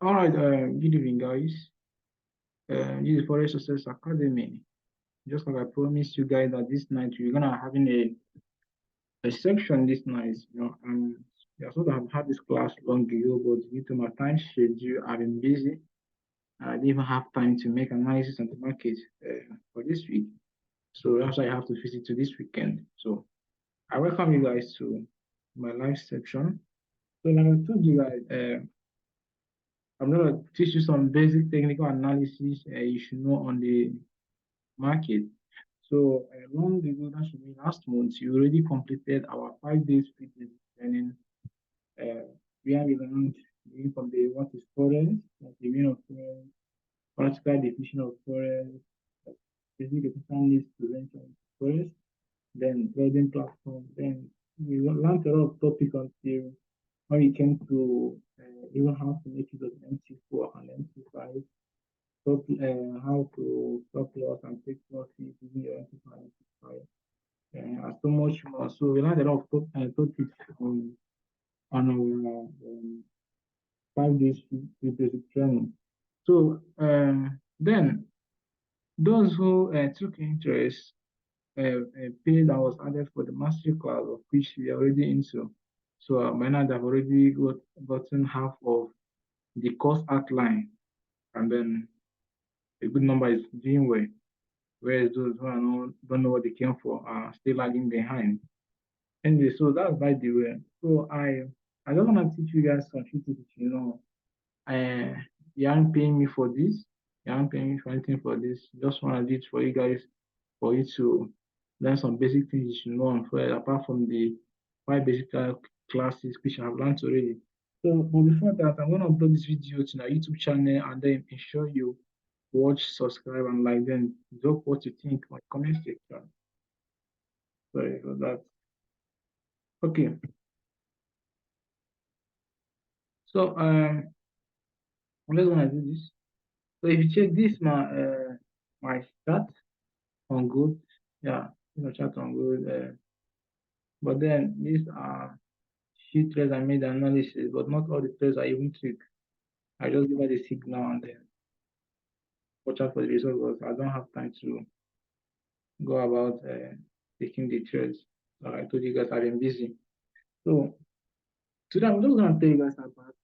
All right, good evening, guys. This is Forex Success Academy. Just like I promised you guys that this night we're gonna having a section this night. Yeah, so I've had this class long ago, but due to my time schedule, I've been busy. I didn't even have time to make analysis on the market for this week. So that's why I have to visit to this weekend. So I welcome you guys to my live section. So like I told you guys, I'm gonna teach you some basic technical analysis you should know on the market. So long ago, that should be last month, you already completed our 5 days fitness training. Where we learned from the what is forex, like the meaning of forex, practical definition of forex, basic technical needs prevention of forex, then trading platform. Then we learned a lot of topics until when we came to even how to make use of MT4 and MT5, how to stop loss and take profit using your MT4 and MT5, and so much more. So we learned a lot of topics on our 5 days basic training. So then those who took interest, pay that was added for the mastery class, of which we are already into. So by now they've already gotten half of the course outline, and then a good number is doing well, whereas those who don't know what they came for are still lagging behind. Anyway, so that's by the way. So I don't want to teach you guys some few things, you aren't paying me for this. You aren't paying me for anything for this. Just want to do it for you guys, for you to learn some basic things you should know on Forex, apart from the 5 basic classes which I've learned already. So, but before that, I'm going to upload this video to my YouTube channel and then ensure you watch, subscribe, and like. Then drop what you think on the comment section. Sorry for that. Okay. So I'm just gonna do this. So if you check this, my chart on good, yeah, chart on good. But then these are few trades I made analysis, but not all the trades I even took. I just give her the signal and then watch out for the result, because I don't have time to go about taking the trades. So I told you guys I've been busy. So today I'm just gonna tell you guys about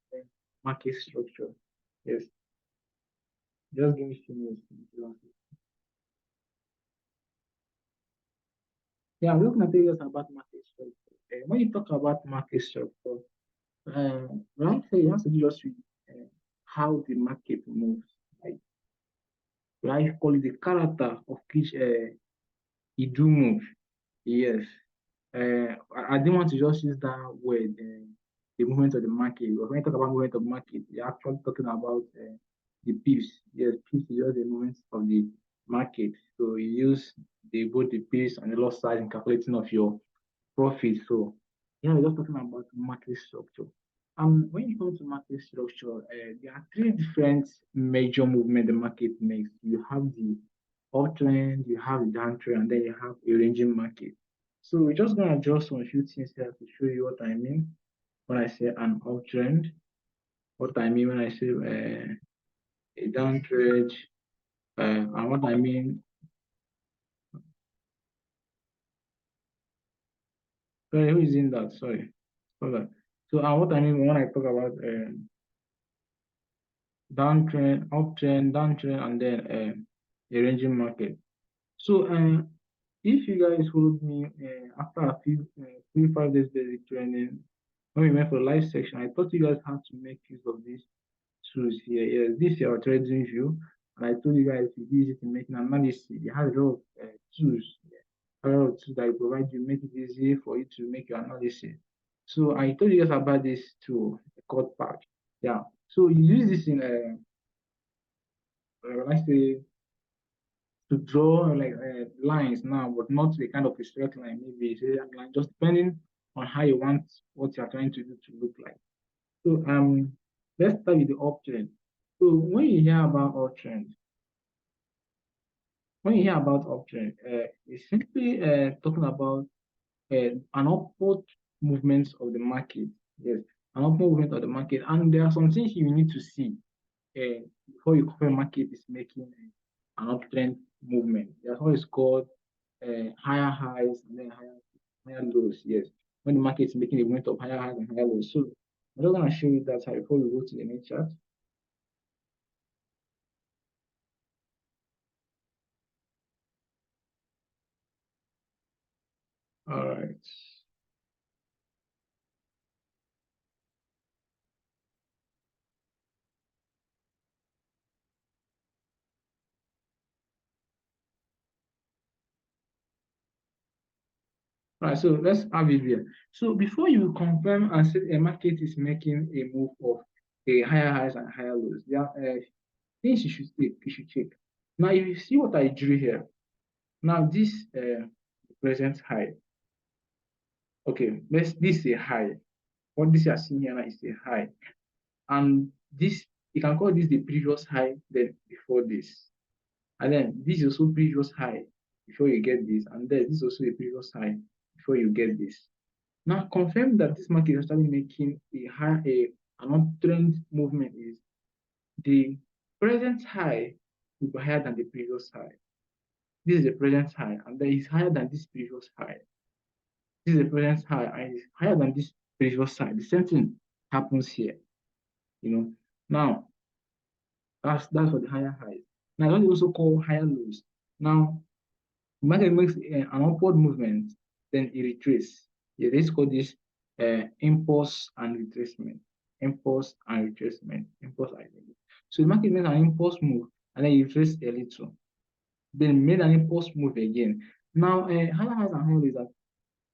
market structure. Yes, just give me a few minutes. Yeah, I'm just gonna tell you guys about market structure. When you talk about market structure, right here you have to just read how the market moves. Like, I call it the character of which it do move. Yes. I didn't want to just use that word, the movement of the market. Because when you talk about movement of market, you're actually talking about the pips. Yes, pips is just the movement of the market. So you use both the pips and the loss size in calculating of your profit. So we're just talking about market structure. When you come to market structure, there are three different major movement the market makes. You have the uptrend, you have the downtrend, and then you have a ranging market. So we're just gonna adjust on a few things here to show you what I mean when I say an uptrend, what I mean when I say a downtrend, and what I mean. Sorry, who is in that? Sorry. Hold on. So, what I mean when I talk about downtrend, uptrend, downtrend, and then a ranging market. So, if you guys followed me after a few 5 days basic training, when we went for the live section, I taught you guys how to make use of these tools here. Yes, this is our trading view, and I told you guys to use it in making analysis. It has a lot of tools, a lot of tools that will provide you, make it easy for you to make your analysis. So I told you guys about this tool called Patch. Yeah. So you use this in when I say to draw like lines now, but not the kind of a straight line, maybe a straight line, just depending on how you want what you're trying to do to look like. So let's start with the uptrend. So when you hear about uptrend, it's simply talking about an upward movement of the market. Yes, an upward movement of the market, and there are some things you need to see before you confirm market is making an uptrend movement. That's what is called higher highs and then higher lows. Yes, when the market is making a movement of higher highs and higher lows. So I'm just gonna show you that before we go to the next chart. All right. All right, so let's have it here. So before you confirm and say a market is making a move of a higher highs and higher lows, there are things you should check. Now, if you see what I drew here, now this present high. Okay, this is a high. What this you are seeing here now is a high, and this you can call this the previous high then before this, and then this is also previous high before you get this, and then this is also a previous high before you get this. Now confirm that this market is starting making an uptrend movement is the present high will be higher than the previous high. This is the present high, and then it's higher than this previous high. This is the present high, and it's higher than this previous high. The same thing happens here, you know. Now that's for the higher highs. Now what we also call higher lows. Now market makes an upward movement, then it retraces. Yeah, let's call this impulse and retracement. Impulse and retracement. Impulse and retracement. So the market makes an impulse move and then it retraces a little. Then made an impulse move again. Now, higher highs and higher lows that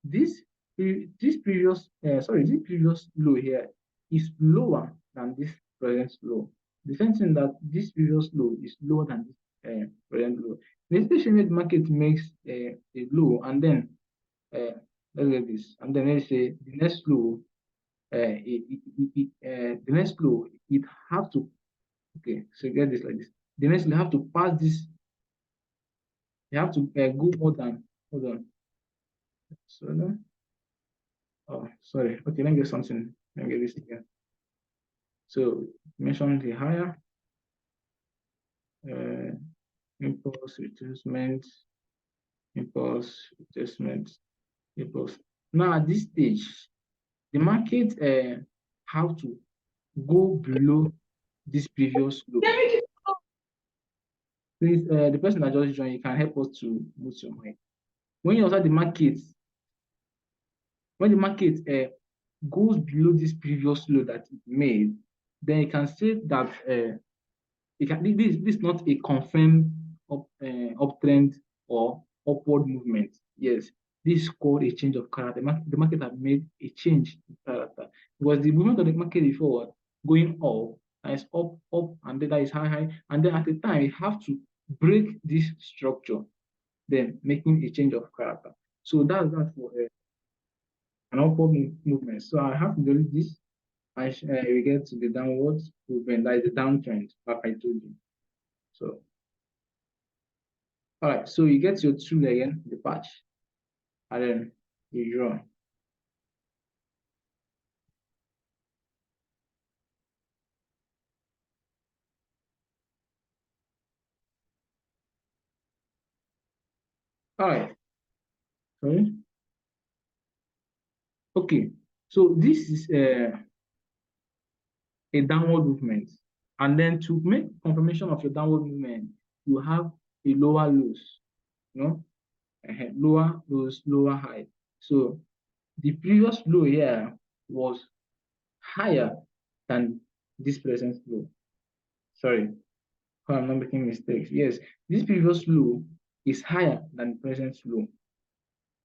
this this previous low here is lower than this present low. The same thing that this previous low is lower than this present low. The situation where the market makes a low and then let's get this, and then let's say the next low, the next low it have to so get this like this. The next you have to pass this. You have to go more than hold on. So then. Oh, sorry. Okay, let me get something. Let me get this again. So mention the higher uh, impulse retracement, impulse retracement, impulse. Now at this stage, the market have to go below this previous low. Please, the person that just joined, you can help us to mute your mic. When you observe the market, when the market goes below this previous low that it made, then you can say that this is not a confirmed uptrend or upward movement. Yes, this is called a change of character. The market has made a change in character because the movement of the market before going up, and it's up, and then that is high, and then at the time you have to break this structure, then making a change of character. So that's that for an upward movement. So I have to delete this. We get to the downward movement, that is the downtrend, like I told you. So, all right, so you get your tool again, the patch, and then you draw. All right, sorry. Okay, so this is a downward movement. And then to make confirmation of your downward movement, you have a lower lows, you know, lower lows, lower high. So the previous low here was higher than this present low. Sorry, I'm not making mistakes. Yes, this previous low is higher than the present low.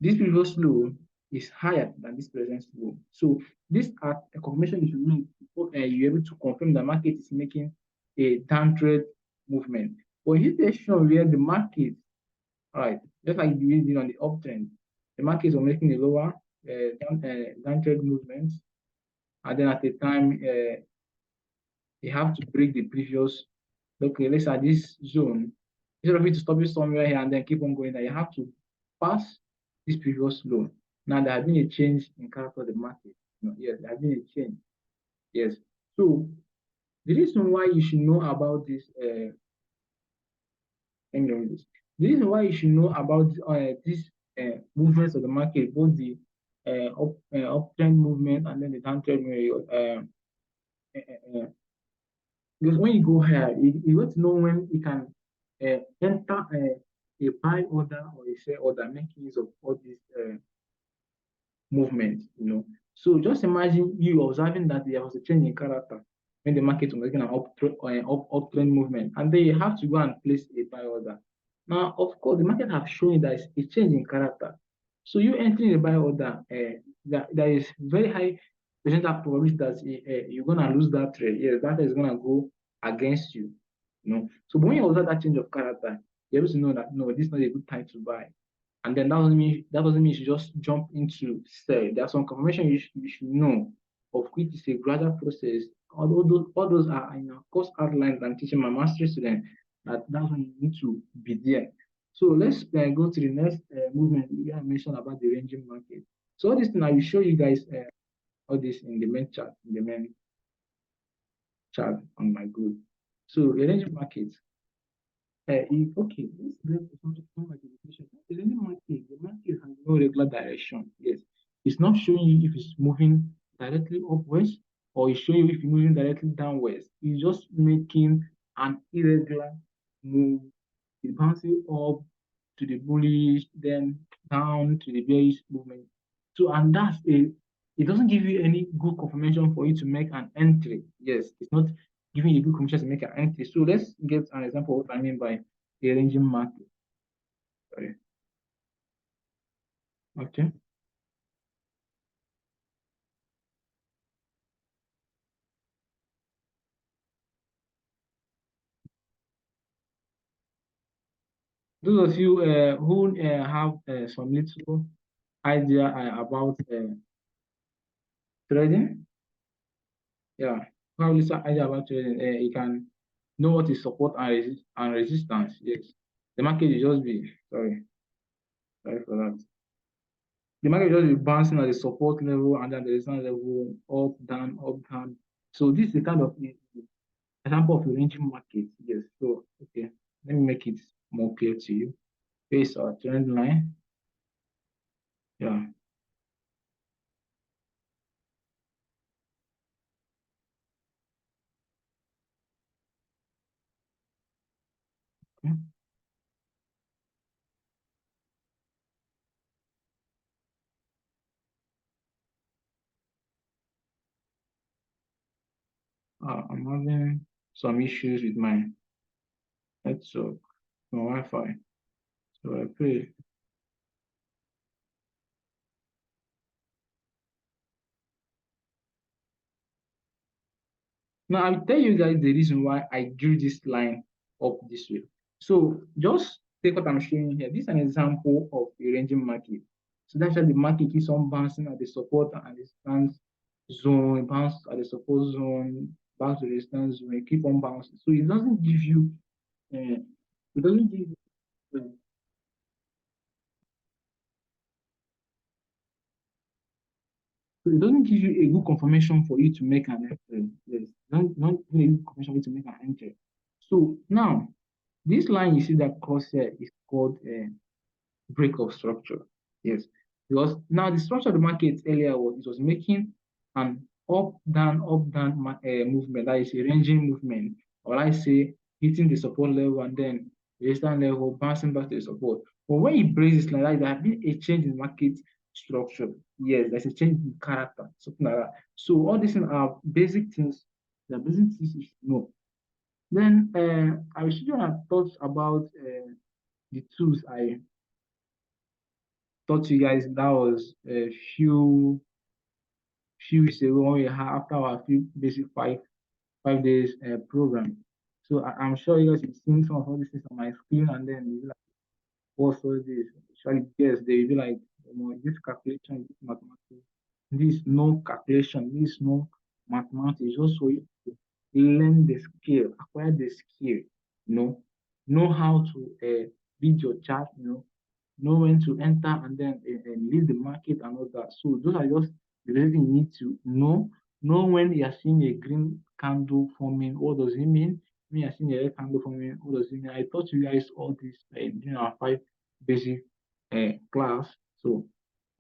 This previous low is higher than this present low. So these are a confirmation you should make before you're able to confirm the market is making a downtrend movement. But in this situation where the market, all right, just like you did on the uptrend, the markets are making a lower downtrend movement, and then at the time you have to break the previous. Okay, let's say this zone. Instead of it to stop it somewhere here and then keep on going, that you have to pass this previous low. Now there has been a change in character of the market. Yes, there has been a change. Yes. So The reason why you should know about this, let me read this. The reason why you should know about these movements of the market, both the uptrend movement and then the downtrend movement, because when you go higher, you want to know when you can enter a buy order or a sell order, making use of all these movements, So just imagine you observing that there was a change in character when the market was making an uptrend movement, and then you have to go and place a buy order. Now, of course, the market have shown you that it's a change in character. So you entering a buy order, that there is very high percentage probability that you're gonna lose that trade. Yes, that is gonna go against you. So when you observe that change of character, you're able to know that no, this is not a good time to buy. And then that doesn't mean you should just jump into sell. There's some confirmation you should know, of which is a gradual process. All those are in our course outlines I'm teaching my master's student, that's when you need to be there. So let's go to the next movement. We have mentioned about the ranging market. So all this thing I will show you guys all this in the main chart, on my group. So the ranging market. Okay, let's get to something like education. The market has no regular direction. Yes, it's not showing you if it's moving directly upwards or it's showing you if it's moving directly downwards. It's just making an irregular move. It's bouncing up to the bullish, then down to the bearish movement. So, and it doesn't give you any good confirmation for you to make an entry. Yes, it's not giving you good confirmation to make an entry. So let's get an example of what I mean by a ranging market. Sorry. Okay. Those of you who have some little idea about trading, yeah, who have little idea about trading, you can know what is support and resistance. Yes, the market will just be sorry for that. The market will just be bouncing at the support level and then the resistance level, up, down. So this is the kind of example of a ranging market. Yes. So okay, let me make it more clear to you. Here's our trend line. Yeah. Okay. I'm having some issues with my network, my Wi-Fi. So I pray. Now I'll tell you guys the reason why I drew this line up this way. So just take what I'm showing here. This is an example of a ranging market. So that's why the market keeps on bouncing at the support and resistance zone, bounce at the support zone, bounce to the resistance zone, it keep on bouncing. So it doesn't give you uh, so it doesn't give you a good confirmation for you to make an entry. Yes, don't give you a good confirmation for you to make an entry. So now, this line you see that cross here is called a break of structure. Yes, because now the structure of the market earlier was making an up down movement. That is a ranging movement, or I say hitting the support level and then resistance level, bouncing back to the support. But when it breaks like that, there has been a change in market structure. Yes, there's a change in character, something like that. So all these things are basic things. The basic things you should know. Then I should have thoughts about the tools I taught you guys. That was a few weeks ago when we had after our few basic 5 days program. So I'm sure you guys have seen some of all these things on my screen, and then you like, what's all this? Actually, yes, they will be like, this calculation, this mathematics, this no calculation, this no mathematics, just for you to learn the skill, acquire the skill, you know how to read your chart, know when to enter and then leave the market and all that. So those are just the basic things you need to know Know when you are seeing a green candle forming, what does it mean? When you are seeing a red candle forming, what does it mean? I taught you guys all this in our 5 basic class. So,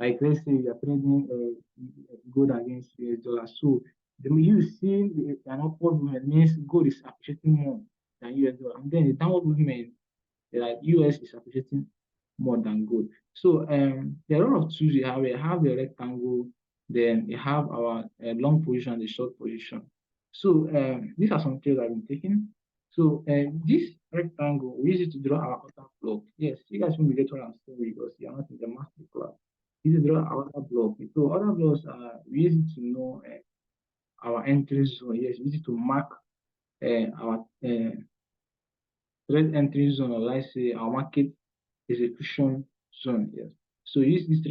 like let's say you are trading gold against US dollar. So, you see an upward movement means gold is appreciating more than US dollar, and then the downward movement, like US is appreciating more than gold. So there are a lot of tools we have. We have the rectangle, then we have our long position and the short position. So these are some trades I've been taking. So this rectangle, we use it to draw our order block. Yes, you guys won't be get what I'm saying because you are not in the master class. This is draw our order block. So order blocks are we use it to know our entry zone. Yes, we use it to mark our trade entry zone, or let's say our market execution zone. Yes. So use this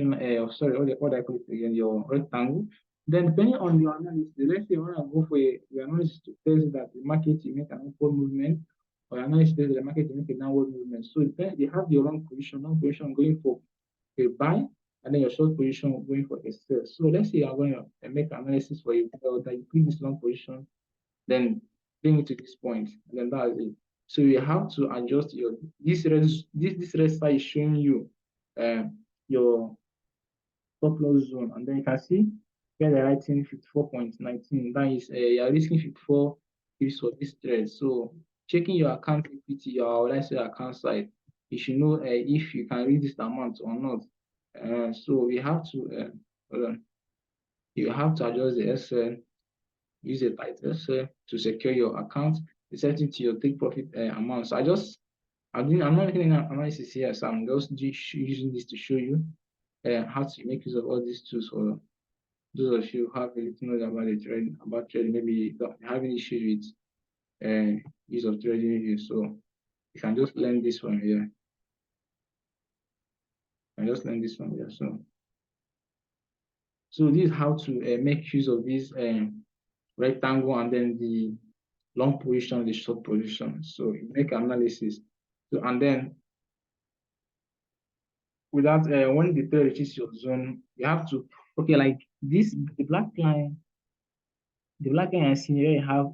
sorry, what I call it again, your rectangle. Then depending on your analysis, let's say you want to go for your analysis to test that the market you make an upward movement, or analysis that the market you make a downward movement. So depend, you have your long position going for a buy, and then your short position going for a sell. So let's say you are going to make analysis for a buy, that you click this long position, then bring it to this point, and then that's it. So you have to adjust your this red side is showing you your stop loss zone, and then you can see where they're writing 54.19. That is you're risking 54 pips for this trade. So checking your account equity, your let's say account side, you should know if you can read this amount or not. So we have to hold on. You have to adjust the SL, use a title to secure your account, set it to your take profit amount. So I'm not making an analysis here, so I'm just using this to show you how to make use of all these tools for those of you who have a little knowledge about the trade, about trading, maybe having issues with use of trading view. So you can just learn this one here. And just learn this one here. So this is how to make use of this rectangle and then the long position, the short position. So you make analysis. So and then without when the trade reaches your zone, you have to okay, like this the black line I see here you have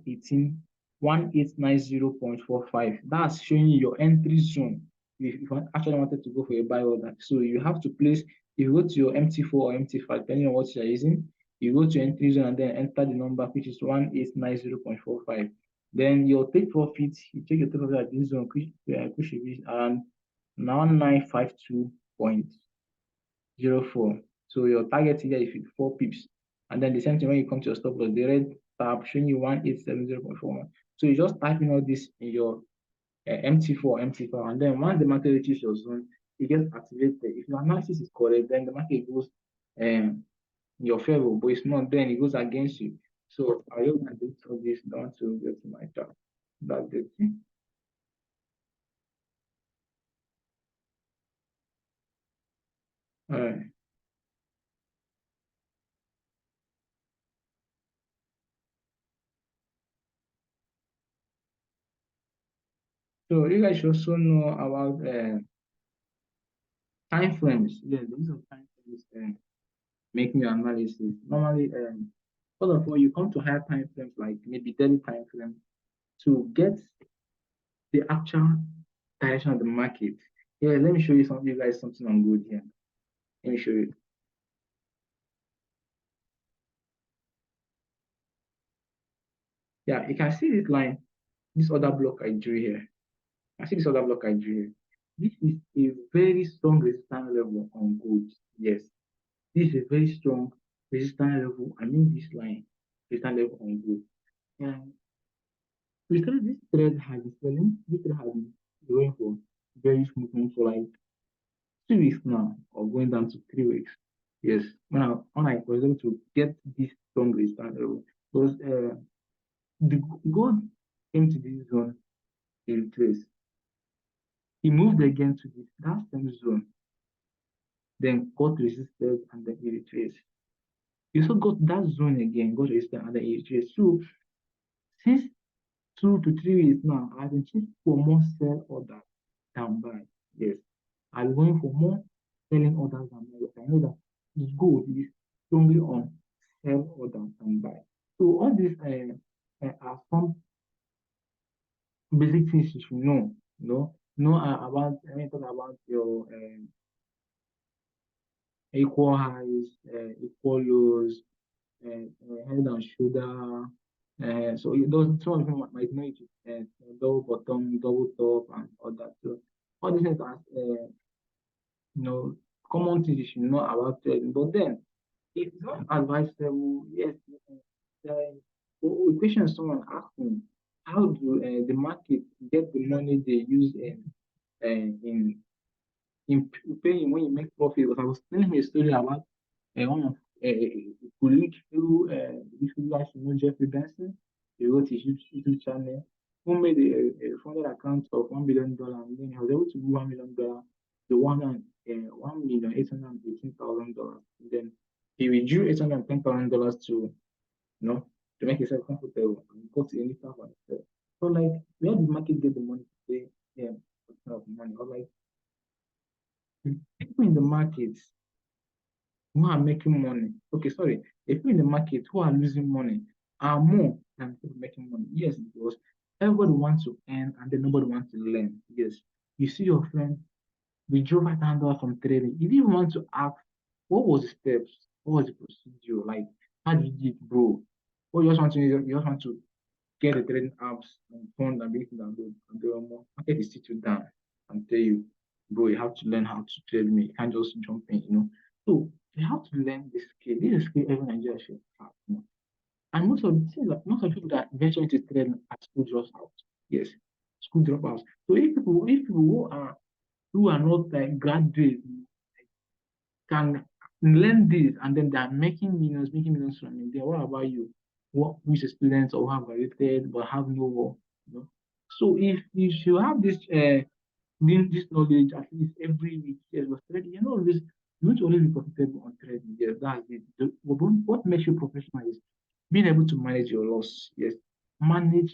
18,1890.45. That's showing you your entry zone. If you actually wanted to go for a buy order. So you have to place, if you go to your MT4 or MT5, depending on what you're using, you go to entry zone and then enter the number which is 1890.45. Then your take profit, you take your take profit at this zone, which should be around 1952.04. So your target here is 4 pips. And then the same thing when you come to your stop loss, the red tab showing you 1870.41. So you just type in all this in your MT4, MT5, and then once the market reaches your zone, it gets activated. If your analysis is correct, then the market goes in your favor, but it's not, then it goes against you. So I hope I did all this down to get to my chart. That's it. All right. So you guys should also know about time frames. Yeah, the use of time frames making your analysis. Normally, first of all, you come to higher time frames like maybe daily time frame to get the actual direction of the market. Yeah, let me show you you guys something on good here. Let me show you. Yeah, you can see this line, this other block I drew here. I see this other block I drew here. This is a very strong resistance level on gold. Yes, this is a very strong resistance level. I mean this line, resistance level on gold. And because this thread has been selling, this thread has been going for very movement for like 2 weeks now, or going down to 3 weeks. Yes, when I was able to get this strong resistance level, because the gold came to this zone, he retraced. He moved again to this that same zone, then got resisted and then he retraced. He also got that zone again, got resisted and then he retraced. So since 2 to 3 weeks now, I've been chasing for more sell orders than buy. Yes, I'm going for more selling orders than buy. I know that the gold is strongly on sell orders than buy. know about when you talk about your equal highs, equal lows, head and shoulder. So some of them might know it, double bottom, double top, and all that. So all these things are common things you should know about trading. But then it's not advisable. Yes, the question someone asked me, how do the market get the money they use in paying when you make profit? Because I was telling him a story about one of a colleague who, if you guys know Jeffrey Benson, he wrote his YouTube channel, who made a funded account of $1 billion, and then he was able to do $1 million to 1,818,000. And then he withdrew $810,000 to make himself comfortable and got a little for himself. So like, where did the market get the money to pay them of money? Or like, people in the market who are making money. Okay, sorry. The people in the market who are losing money are more than people making money. Yes, because everybody wants to earn and then nobody wants to learn. Yes. You see your friend withdraw $500 from trading. You didn't want to ask what was the steps, what was the procedure, like how did you get bro? Or you just want to get the trading apps and fund and everything and do and do more. Market is sit you down and tell you, bro, you have to learn how to trade me. You can't just jump in. So you have to learn this skill. This is a skill every Nigerian should have. And most of the people that venture into trading are school dropouts. Yes, school dropouts. So if people who are not like graduates can learn this and then they are making millions from it, then what about you? What which is students or have graduated but have no work? So if you have this knowledge at least every week, yes, but trading, you want to always be profitable on trading. Yes, that's it. What makes you professional is being able to manage your loss. Yes, being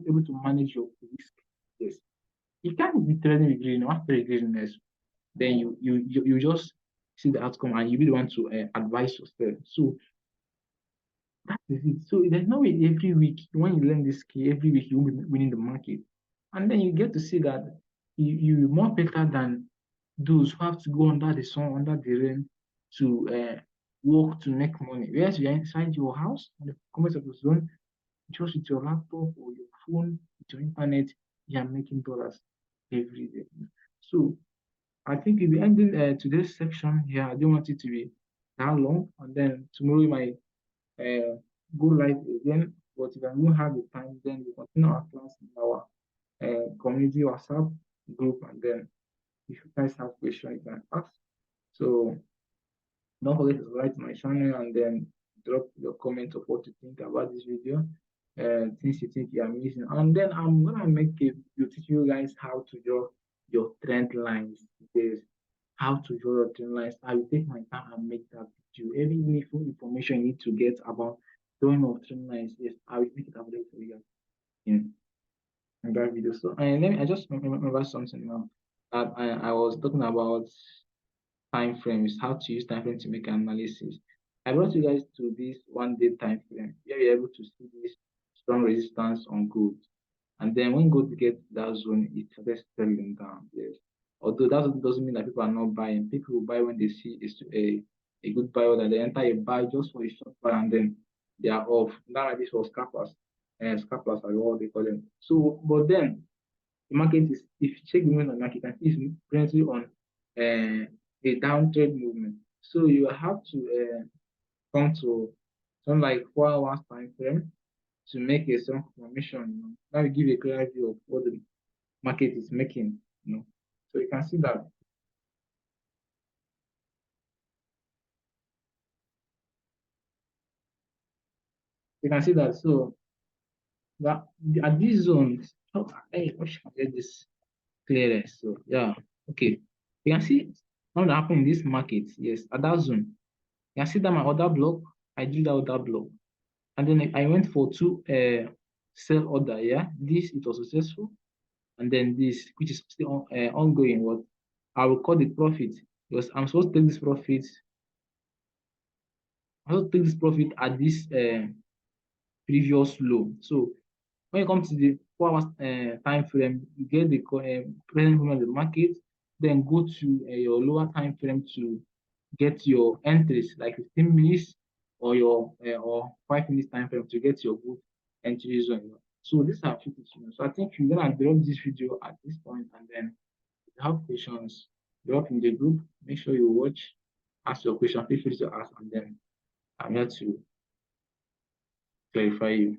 able to manage your risk. Yes, you can't be trading with greed. After greediness, then you just see the outcome and you really want to advise yourself. So that is it. So there's no way every week when you learn this skill, every week you will be winning the market. And then you get to see that you're more better than those who have to go under the sun, under the rain to work to make money. Whereas you're inside your house, on the comfort of your zone, just with your laptop or your phone, with your internet, you're making dollars every day. So I think we'll be ending today's section here. I don't want it to be that long. And then tomorrow we might uh, go live again. But if I don't have the time, then we continue our class in our community WhatsApp group. And then if you guys have questions, you can ask. So don't forget to subscribe to my channel and then drop your comment of what you think about this video, things you think you are missing. And then I'm gonna make a video teach you guys how to draw your trend lines. There's how to draw your trend lines. I will take my time and make that video. Every meaningful information you need to get about drawing of trend lines, yes, I will make it available for you guys in that video. So I just remember something now that I was talking about time frames, how to use time frame to make analysis. I brought you guys to this 1 day time frame where you're able to see this strong resistance on gold. And then when gold gets that zone, it starts selling down. Yes. Although that doesn't mean that people are not buying. People will buy when they see a good buy order. They enter a buy just for a short buy and then they are off. Now like this was scalpers. And scalpers are what they call them. So, but then the market is, if you check the movement on the market, it's currently on a downtrend movement. So you have to come to something like 4 hours time frame to make a strong confirmation. That will give a clear view of what the market is making. So you can see that so that at these zones, hey, what should I get this clearer? So yeah, okay. You can see what happened in this market, yes, at that zone. You can see that my order block, I did that order block. And then I went for two sell order. Yeah, this it was successful, and then this which is still ongoing. What I will call the profit because I'm supposed to take this profit. I'm supposed to take this profit at this previous low. So when you come to the 4 hours time frame, you get the present movement of the market, then go to your lower time frame to get your entries, like 15 minutes or your or 5 minutes time frame to get your good entry zone. So these are few things. So I think you're gonna drop this video at this point, and then if you have questions, drop in the group. Make sure you watch, ask your question, feel free to ask, and then I'm here to clarify you.